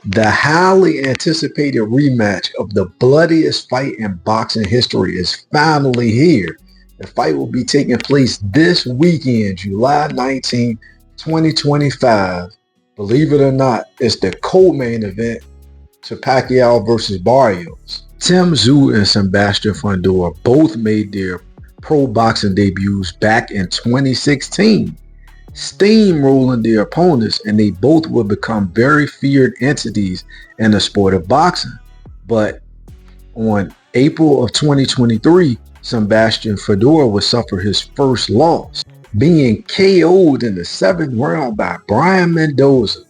The highly anticipated rematch of the bloodiest fight in boxing history is finally here. The fight will be taking place this weekend, July 19, 2025. Believe it or not, it's the co-main event to Pacquiao versus Barrios. Tszyu and Sebastian Fundora both made their pro boxing debuts back in 2016, steamrolling their opponents, and they both would become very feared entities in the sport of boxing. But on April of 2023, Sebastian Fundora would suffer his first loss, being KO'd in the 7th round by Brian Mendoza.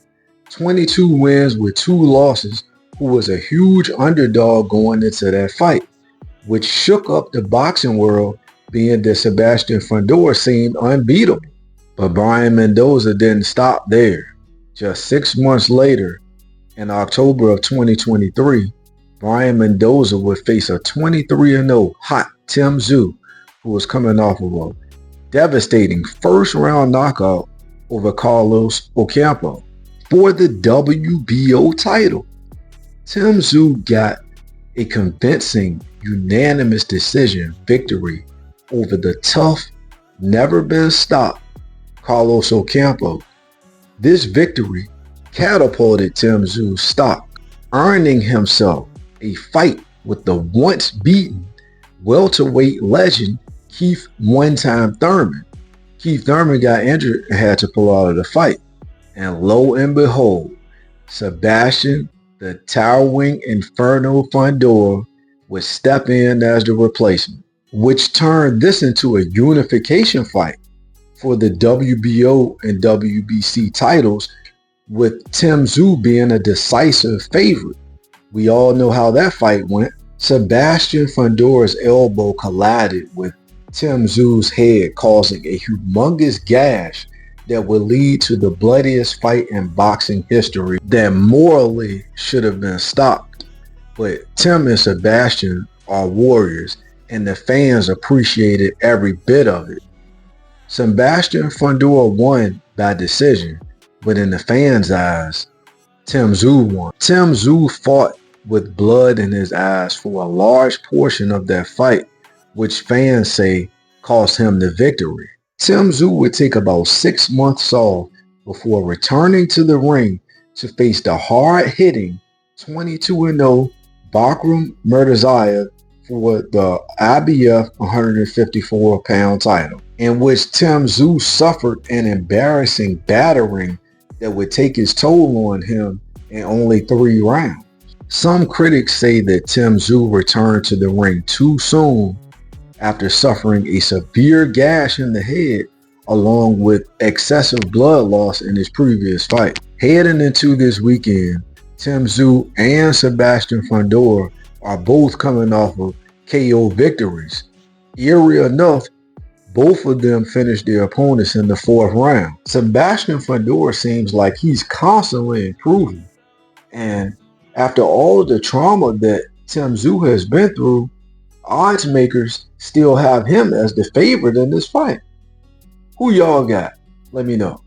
22 wins with 2 losses, who was a huge underdog going into that fight, which shook up the boxing world, being that Sebastian Fundora seemed unbeatable. But Brian Mendoza didn't stop there. Just 6 months later, in October of 2023, Brian Mendoza would face a 23-0 hot Tszyu, who was coming off of a devastating first-round knockout over Carlos Ocampo for the WBO title. Tszyu got a convincing, unanimous decision victory over the tough, never-been-stopped Carlos Ocampo. This victory catapulted Tszyu's stock, earning himself a fight with the once-beaten welterweight legend Keith "One-Time" Thurman. Keith Thurman got injured and had to pull out of the fight. And lo and behold, Sebastian the towering Inferno Fundora would step in as the replacement, which turned this into a unification fight for the WBO and WBC titles, with Tszyu being a decisive favorite. We all know how that fight went. Sebastian Fundora's elbow collided with Tszyu's head, causing a humongous gash that would lead to the bloodiest fight in boxing history that morally should have been stopped. But Tim and Sebastian are warriors, and the fans appreciated every bit of it. Sebastian Fundora won by decision, but in the fans' eyes, Tszyu won. Tszyu fought with blood in his eyes for a large portion of that fight, which fans say cost him the victory. Tszyu would take about 6 months off before returning to the ring to face the hard-hitting 22-0 Bakram Murtazayev for the IBF 154-pound title, in which Tszyu suffered an embarrassing battering that would take its toll on him in only 3 rounds. Some critics say that Tszyu returned to the ring too soon after suffering a severe gash in the head along with excessive blood loss in his previous fight. Heading into this weekend, Tszyu and Sebastian Fundora are both coming off of KO victories. Eerie enough, both of them finished their opponents in the 4th round. Sebastian Fundora seems like he's constantly improving, and after all of the trauma that Tszyu has been through, odds makers still have him as the favorite in this fight. Who y'all got? Let me know.